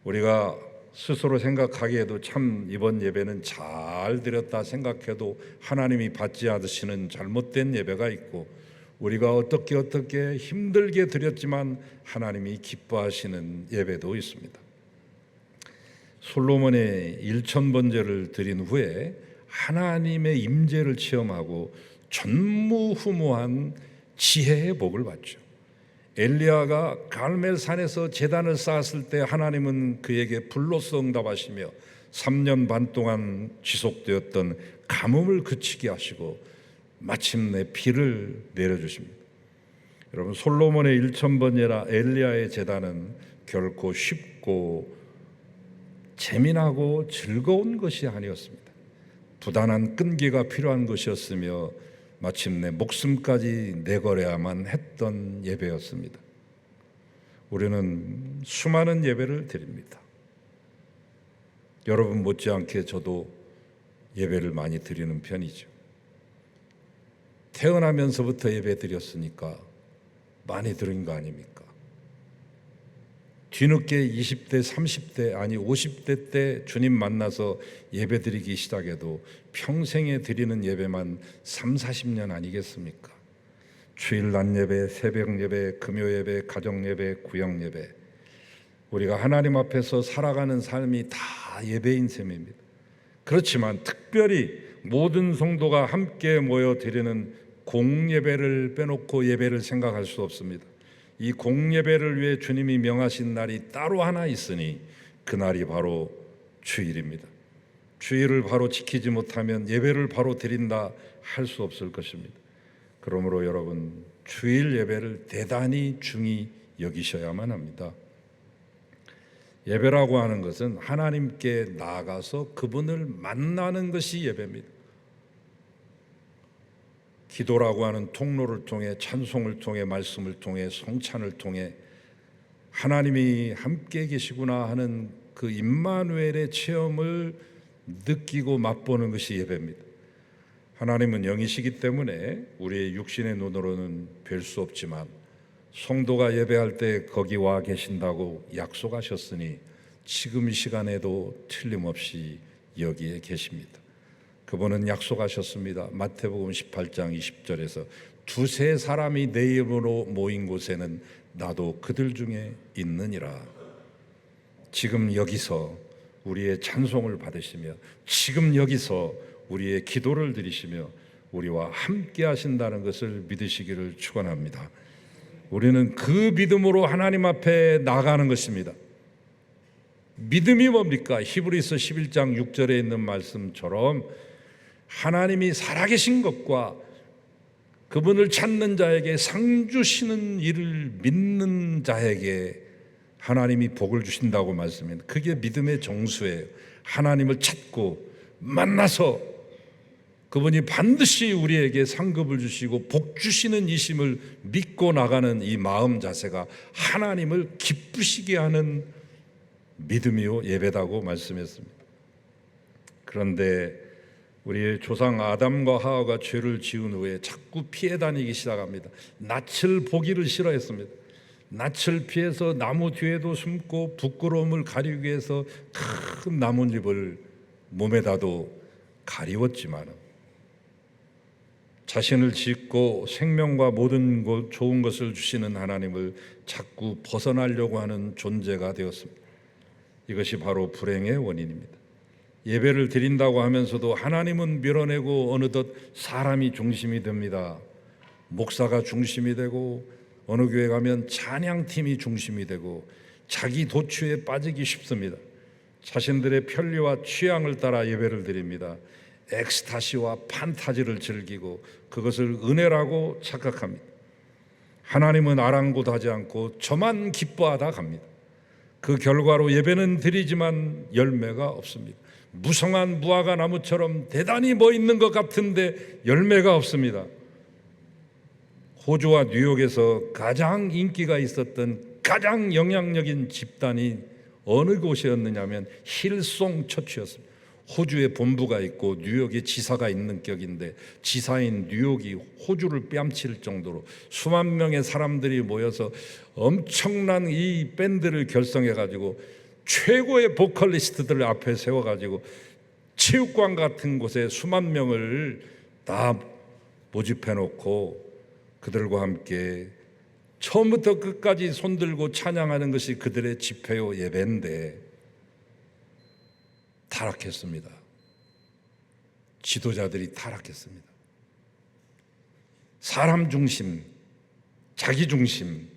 우리가 스스로 생각하기에도 참 이번 예배는 잘 드렸다 생각해도 하나님이 받지 않으시는 잘못된 예배가 있고, 우리가 어떻게 힘들게 드렸지만 하나님이 기뻐하시는 예배도 있습니다. 솔로몬의 1000번제를 드린 후에 하나님의 임재를 체험하고 전무후무한 지혜의 복을 받죠. 엘리야가 갈멜산에서 제단을 쌓았을 때 하나님은 그에게 불로서 응답하시며 3년 반 동안 지속되었던 가뭄을 그치게 하시고 마침내 비를 내려주십니다. 여러분, 솔로몬의 1000번제라 엘리야의 제단은 결코 쉽고 재미나고 즐거운 것이 아니었습니다. 부단한 끈기가 필요한 것이었으며 마침내 목숨까지 내걸어야만 했던 예배였습니다. 우리는 수많은 예배를 드립니다. 여러분 못지않게 저도 예배를 많이 드리는 편이죠. 태어나면서부터 예배 드렸으니까 많이 드린 거 아닙니까? 뒤늦게 20대, 30대, 아니 50대 때 주님 만나서 예배 드리기 시작해도 평생에 드리는 예배만 3, 40년 아니겠습니까? 주일 낮 예배, 새벽 예배, 금요 예배, 가정 예배, 구역 예배, 우리가 하나님 앞에서 살아가는 삶이 다 예배인 셈입니다. 그렇지만 특별히 모든 성도가 함께 모여 드리는 공예배를 빼놓고 예배를 생각할 수 없습니다. 이 공예배를 위해 주님이 명하신 날이 따로 하나 있으니 그날이 바로 주일입니다. 주일을 바로 지키지 못하면 예배를 바로 드린다 할 수 없을 것입니다. 그러므로 여러분, 주일 예배를 대단히 중히 여기셔야만 합니다. 예배라고 하는 것은 하나님께 나아가서 그분을 만나는 것이 예배입니다. 기도라고 하는 통로를 통해, 찬송을 통해, 말씀을 통해, 성찬을 통해 하나님이 함께 계시구나 하는 그 임마누엘의 체험을 느끼고 맛보는 것이 예배입니다. 하나님은 영이시기 때문에 우리의 육신의 눈으로는 뵐 수 없지만 성도가 예배할 때 거기 와 계신다고 약속하셨으니 지금 이 시간에도 틀림없이 여기에 계십니다. 그분은 약속하셨습니다. 마태복음 18장 20절에서 두세 사람이 내 이름으로 모인 곳에는 나도 그들 중에 있느니라. 지금 여기서 우리의 찬송을 받으시며 지금 여기서 우리의 기도를 드리시며 우리와 함께 하신다는 것을 믿으시기를 축원합니다. 우리는 그 믿음으로 하나님 앞에 나가는 것입니다. 믿음이 뭡니까? 히브리서 11장 6절에 있는 말씀처럼 하나님이 살아계신 것과 그분을 찾는 자에게 상 주시는 일을 믿는 자에게 하나님이 복을 주신다고 말씀합니다. 그게 믿음의 정수예요. 하나님을 찾고 만나서 그분이 반드시 우리에게 상급을 주시고 복 주시는 이심을 믿고 나가는 이 마음 자세가 하나님을 기쁘시게 하는 믿음이요 예배다고 말씀했습니다. 그런데 우리의 조상 아담과 하와가 죄를 지은 후에 자꾸 피해 다니기 시작합니다. 낯을 보기를 싫어했습니다. 낯을 피해서 나무 뒤에도 숨고 부끄러움을 가리기 위해서 큰 나뭇잎을 몸에다도 가리웠지만 자신을 짓고 생명과 모든 좋은 것을 주시는 하나님을 자꾸 벗어나려고 하는 존재가 되었습니다. 이것이 바로 불행의 원인입니다. 예배를 드린다고 하면서도 하나님은 밀어내고 어느덧 사람이 중심이 됩니다. 목사가 중심이 되고 어느 교회 가면 찬양팀이 중심이 되고 자기 도취에 빠지기 쉽습니다. 자신들의 편리와 취향을 따라 예배를 드립니다. 엑스타시와 판타지를 즐기고 그것을 은혜라고 착각합니다. 하나님은 아랑곳하지 않고 저만 기뻐하다 갑니다. 그 결과로 예배는 드리지만 열매가 없습니다. 무성한 무화과 나무처럼 대단히 있는 것 같은데 열매가 없습니다. 호주와 뉴욕에서 가장 인기가 있었던 가장 영향력인 집단이 어느 곳이었느냐 하면 힐송 처치였습니다. 호주에 본부가 있고 뉴욕에 지사가 있는 격인데 지사인 뉴욕이 호주를 뺨칠 정도로 수만 명의 사람들이 모여서 엄청난 이 밴드를 결성해가지고 최고의 보컬리스트들을 앞에 세워가지고 체육관 같은 곳에 수만 명을 다 모집해놓고 그들과 함께 처음부터 끝까지 손들고 찬양하는 것이 그들의 집회요 예배인데 타락했습니다. 지도자들이 타락했습니다. 사람 중심, 자기 중심,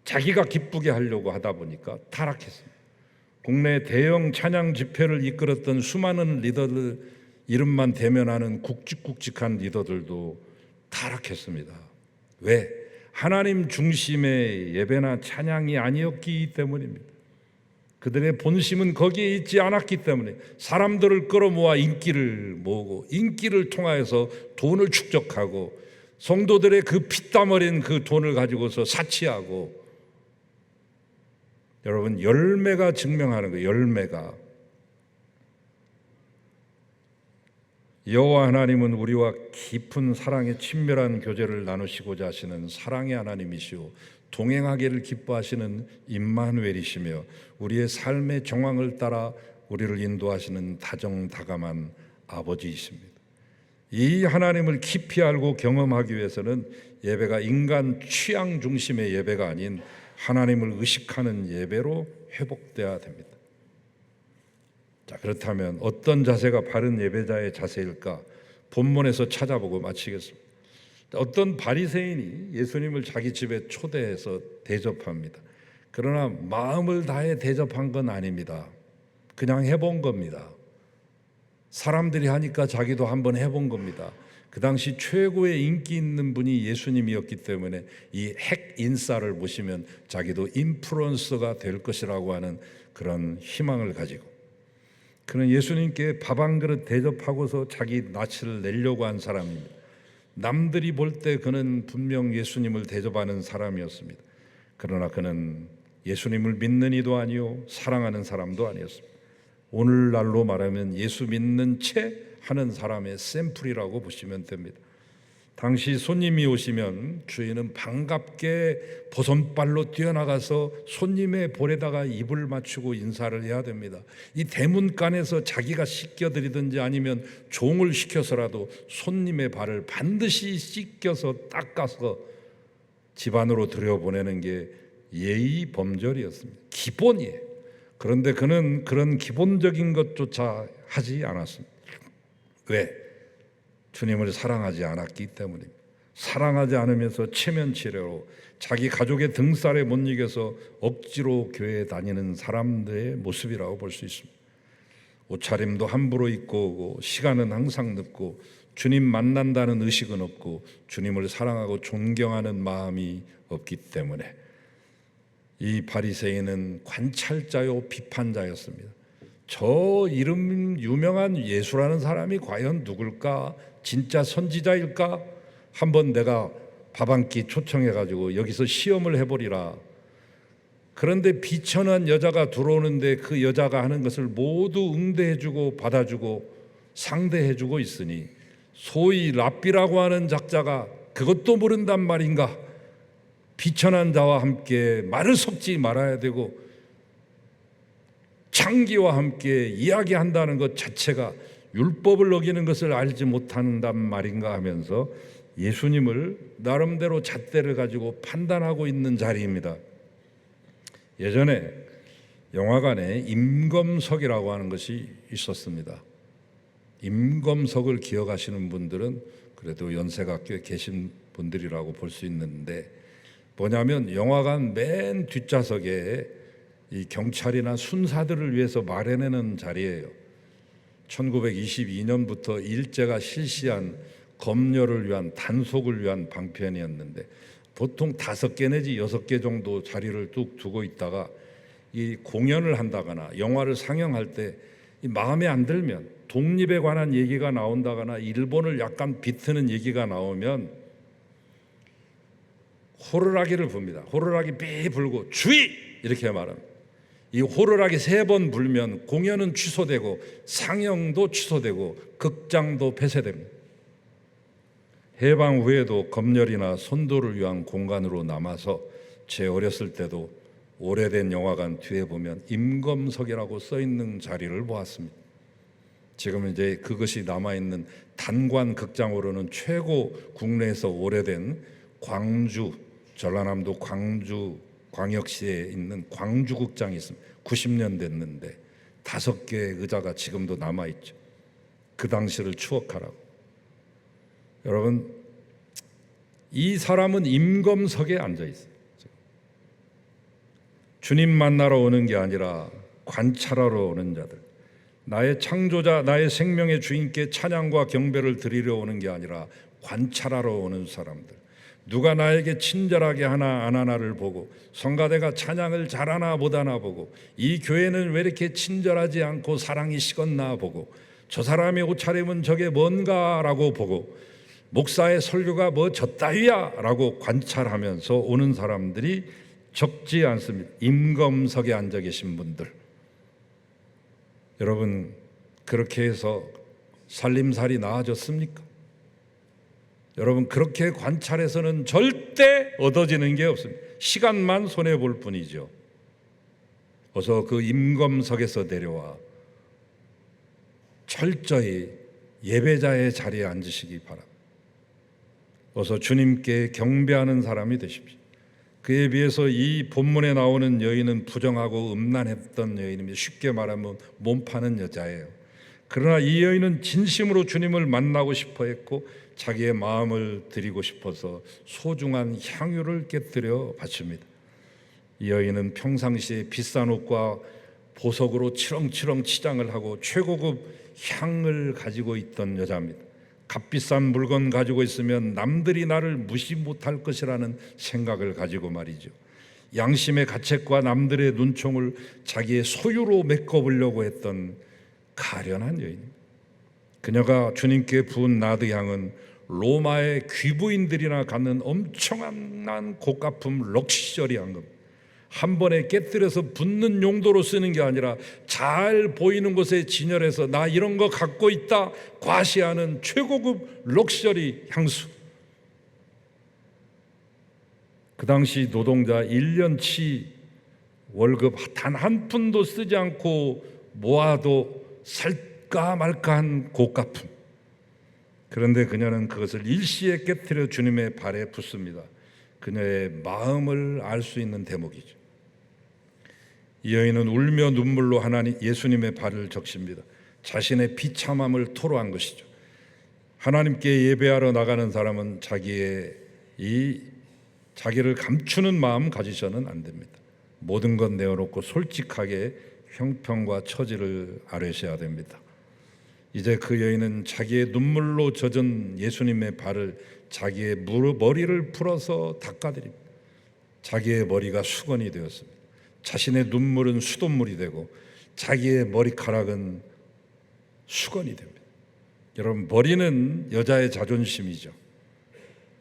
자기가 기쁘게 하려고 하다 보니까 타락했습니다. 국내 대형 찬양 집회를 이끌었던 수많은 리더들 이름만 대면하는 굵직굵직한 리더들도 타락했습니다. 왜? 하나님 중심의 예배나 찬양이 아니었기 때문입니다. 그들의 본심은 거기에 있지 않았기 때문에 사람들을 끌어모아 인기를 모으고 인기를 통하여서 돈을 축적하고 성도들의 그 피땀 어린 그 돈을 가지고서 사치하고 여러분 열매가 증명하는 거예요. 열매가 여호와 하나님은 우리와 깊은 사랑의 친밀한 교제를 나누시고자 하시는 사랑의 하나님이시오 동행하기를 기뻐하시는 임마누엘이시며 우리의 삶의 정황을 따라 우리를 인도하시는 다정다감한 아버지이십니다. 이 하나님을 깊이 알고 경험하기 위해서는 예배가 인간 취향 중심의 예배가 아닌 하나님을 의식하는 예배로 회복돼야 됩니다. 자, 그렇다면 어떤 자세가 바른 예배자의 자세일까? 본문에서 찾아보고 마치겠습니다. 어떤 바리새인이 예수님을 자기 집에 초대해서 대접합니다. 그러나 마음을 다해 대접한 건 아닙니다. 그냥 해본 겁니다. 사람들이 하니까 자기도 한번 해본 겁니다. 그 당시 최고의 인기 있는 분이 예수님이었기 때문에 이 핵 인싸를 보시면 자기도 인플루언서가 될 것이라고 하는 그런 희망을 가지고, 그는 예수님께 밥 한 그릇 대접하고서 자기 낯을 내려고 한 사람입니다. 남들이 볼 때 그는 분명 예수님을 대접하는 사람이었습니다. 그러나 그는 예수님을 믿는 이도 아니요 사랑하는 사람도 아니었습니다. 오늘날로 말하면 예수 믿는 채 하는 사람의 샘플이라고 보시면 됩니다. 당시 손님이 오시면 주인은 반갑게 버선발로 뛰어나가서 손님의 볼에다가 입을 맞추고 인사를 해야 됩니다. 이 대문간에서 자기가 씻겨드리든지 아니면 종을 시켜서라도 손님의 발을 반드시 씻겨서 닦아서 집 안으로 들여보내는 게 예의 범절이었습니다. 기본이에요. 그런데 그는 그런 기본적인 것조차 하지 않았습니다. 왜? 주님을 사랑하지 않았기 때문입니다. 사랑하지 않으면서 체면치레로 자기 가족의 등살에 못 이겨서 억지로 교회에 다니는 사람들의 모습이라고 볼 수 있습니다. 옷차림도 함부로 입고 오고 시간은 항상 늦고 주님 만난다는 의식은 없고 주님을 사랑하고 존경하는 마음이 없기 때문에 이 바리새인은 관찰자요 비판자였습니다. 저 이름 유명한 예수라는 사람이 과연 누굴까? 진짜 선지자일까? 한번 내가 밥 한 끼 초청해가지고 여기서 시험을 해보리라. 그런데 비천한 여자가 들어오는데 그 여자가 하는 것을 모두 응대해주고 받아주고 상대해주고 있으니 소위 랍비라고 하는 작자가 그것도 모른단 말인가? 비천한 자와 함께 말을 섞지 말아야 되고 창기와 함께 이야기한다는 것 자체가 율법을 어기는 것을 알지 못한단 말인가 하면서 예수님을 나름대로 잣대를 가지고 판단하고 있는 자리입니다. 예전에 영화관에 임검석이라고 하는 것이 있었습니다. 임검석을 기억하시는 분들은 그래도 연세가 꽤 계신 분들이라고 볼 수 있는데, 뭐냐면 영화관 맨 뒷좌석에 이 경찰이나 순사들을 위해서 마련해놓은 자리예요. 1922년부터 일제가 실시한 검열을 위한 단속을 위한 방편이었는데 보통 5개 내지 6개 정도 자리를 뚝 두고 있다가 이 공연을 한다거나 영화를 상영할 때 마음에 안 들면 독립에 관한 얘기가 나온다거나 일본을 약간 비트는 얘기가 나오면 호루라기를 붑니다. 호루라기 삐 불고 주의! 이렇게 말합니다. 이 호루라기 3번 불면 공연은 취소되고 상영도 취소되고 극장도 폐쇄됩니다. 해방 후에도 검열이나 선도를 위한 공간으로 남아서 제 어렸을 때도 오래된 영화관 뒤에 보면 임검석이라고 써있는 자리를 보았습니다. 지금 이제 그것이 남아있는 단관 극장으로는 최고 국내에서 오래된 광주, 전라남도 광주 광역시에 있는 광주극장이 있습니다. 90년 됐는데 5개의 의자가 지금도 남아있죠. 그 당시를 추억하라고. 여러분, 이 사람은 임검석에 앉아 있어요. 주님 만나러 오는 게 아니라 관찰하러 오는 자들, 나의 창조자, 나의 생명의 주인께 찬양과 경배를 드리려 오는 게 아니라 관찰하러 오는 사람들, 누가 나에게 친절하게 하나 안 하나를 보고 성가대가 찬양을 잘하나 못하나 보고 이 교회는 왜 이렇게 친절하지 않고 사랑이 식었나 보고 저 사람의 옷차림은 저게 뭔가라고 보고 목사의 설교가 뭐 저따위야 라고 관찰하면서 오는 사람들이 적지 않습니다. 임검석에 앉아 계신 분들, 여러분 그렇게 해서 살림살이 나아졌습니까? 여러분 그렇게 관찰해서는 절대 얻어지는 게 없습니다. 시간만 손해볼 뿐이죠. 어서 그 임검석에서 내려와 철저히 예배자의 자리에 앉으시기 바랍니다. 어서 주님께 경배하는 사람이 되십시오. 그에 비해서 이 본문에 나오는 여인은 부정하고 음란했던 여인입니다. 쉽게 말하면 몸 파는 여자예요. 그러나 이 여인은 진심으로 주님을 만나고 싶어 했고 자기의 마음을 드리고 싶어서 소중한 향유를 깨뜨려 바칩니다. 이 여인은 평상시에 비싼 옷과 보석으로 치렁치렁 치장을 하고 최고급 향을 가지고 있던 여자입니다. 값비싼 물건 가지고 있으면 남들이 나를 무시 못할 것이라는 생각을 가지고 말이죠. 양심의 가책과 남들의 눈총을 자기의 소유로 메꿔보려고 했던 가련한 여인입니다. 그녀가 주님께 부은 나드 향은 로마의 귀부인들이나 갖는 엄청난 고가품 럭셔리한 겁니다. 한 번에 깨뜨려서 붓는 용도로 쓰는 게 아니라 잘 보이는 곳에 진열해서 나 이런 거 갖고 있다 과시하는 최고급 럭셔리 향수. 그 당시 노동자 1년치 월급 단 한 푼도 쓰지 않고 모아도 살까 말까한 고가품. 그런데 그녀는 그것을 일시에 깨뜨려 주님의 발에 붓습니다. 그녀의 마음을 알 수 있는 대목이죠. 이 여인은 울며 눈물로 예수님의 발을 적십니다. 자신의 비참함을 토로한 것이죠. 하나님께 예배하러 나가는 사람은 자기를 감추는 마음 가지셔는 안 됩니다. 모든 것 내어놓고 솔직하게 형편과 처지를 아뢰셔야 됩니다. 이제 그 여인은 자기의 눈물로 젖은 예수님의 발을 자기의 머리를 풀어서 닦아드립니다. 자기의 머리가 수건이 되었습니다. 자신의 눈물은 수돗물이 되고 자기의 머리카락은 수건이 됩니다. 여러분, 머리는 여자의 자존심이죠.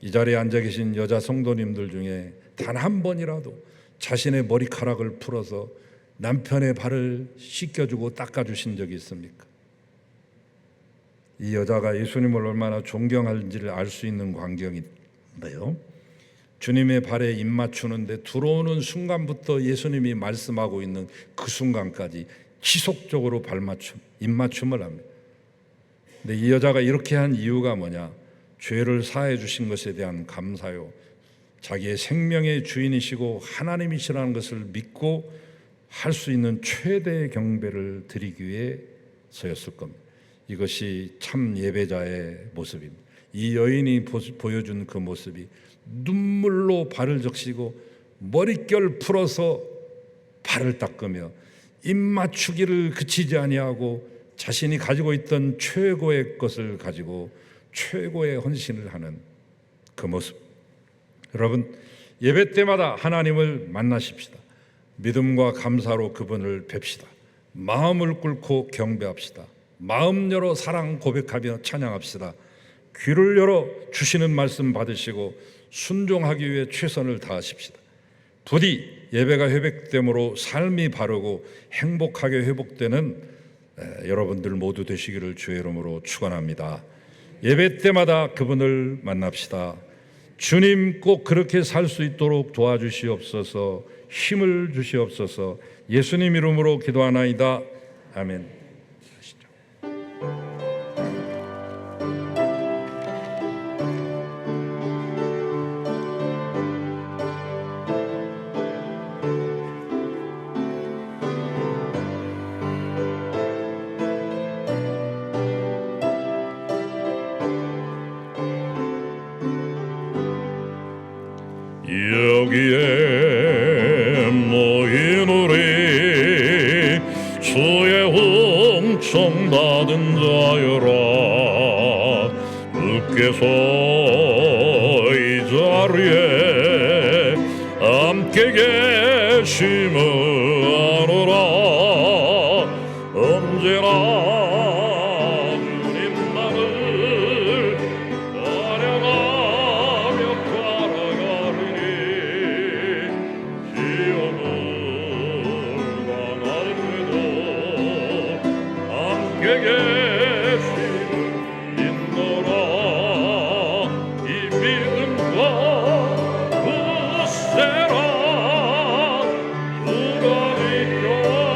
이 자리에 앉아 계신 여자 성도님들 중에 단 한 번이라도 자신의 머리카락을 풀어서 남편의 발을 씻겨주고 닦아주신 적이 있습니까? 이 여자가 예수님을 얼마나 존경하는지를 알 수 있는 광경인데요. 주님의 발에 입 맞추는데 들어오는 순간부터 예수님이 말씀하고 있는 그 순간까지 지속적으로 입 맞춤을 합니다. 근데 이 여자가 이렇게 한 이유가 뭐냐? 죄를 사해 주신 것에 대한 감사요, 자기의 생명의 주인이시고 하나님이시라는 것을 믿고 할 수 있는 최대의 경배를 드리기 위해서였을 겁니다. 이것이 참 예배자의 모습입니다. 이 여인이 보여준 그 모습이 눈물로 발을 적시고 머릿결 풀어서 발을 닦으며 입 맞추기를 그치지 아니하고 자신이 가지고 있던 최고의 것을 가지고 최고의 헌신을 하는 그 모습. 여러분, 예배 때마다 하나님을 만나십시다. 믿음과 감사로 그분을 뵙시다. 마음을 꿇고 경배합시다. 마음 열어 사랑 고백하며 찬양합시다. 귀를 열어 주시는 말씀 받으시고 순종하기 위해 최선을 다하십시다. 부디 예배가 회복됨으로 삶이 바르고 행복하게 회복되는 여러분들 모두 되시기를 주의 이름으로 축원합니다. 예배 때마다 그분을 만납시다. 주님 꼭 그렇게 살 수 있도록 도와주시옵소서. 힘을 주시옵소서. 예수님 이름으로 기도하나이다. 아멘. 여기에 모인 우리 주의 은총 받은 자여라. 주께서 이 자리에 함께 계심을 아노라. 언제나 주님만을 찬양하며 따라가리니 시험을 당할 때도 함께 계심을 믿노라. 이 믿음과 굳세라. 주가 지켜주신다.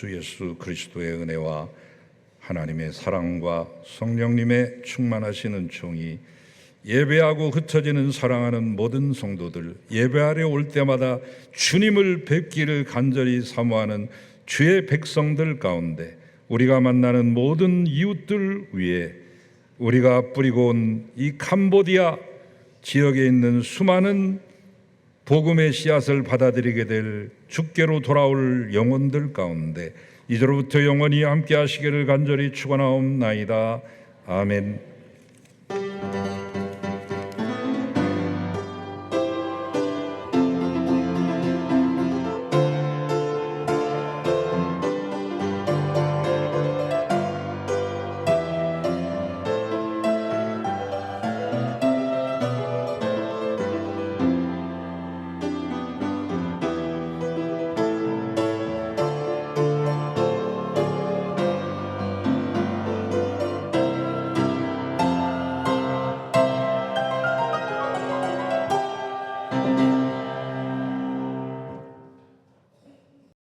주 예수 그리스도의 은혜와 하나님의 사랑과 성령님의 충만하시는 총이 예배하고 흩어지는 사랑하는 모든 성도들, 예배하러 올 때마다 주님을 뵙기를 간절히 사모하는 주의 백성들 가운데 우리가 만나는 모든 이웃들 위에 우리가 뿌리고 온 이 캄보디아 지역에 있는 수많은 복음의 씨앗을 받아들이게 될 주께로 돌아올 영혼들 가운데 이제로부터 영원히 함께 하시기를 간절히 축원하옵나이다. 아멘.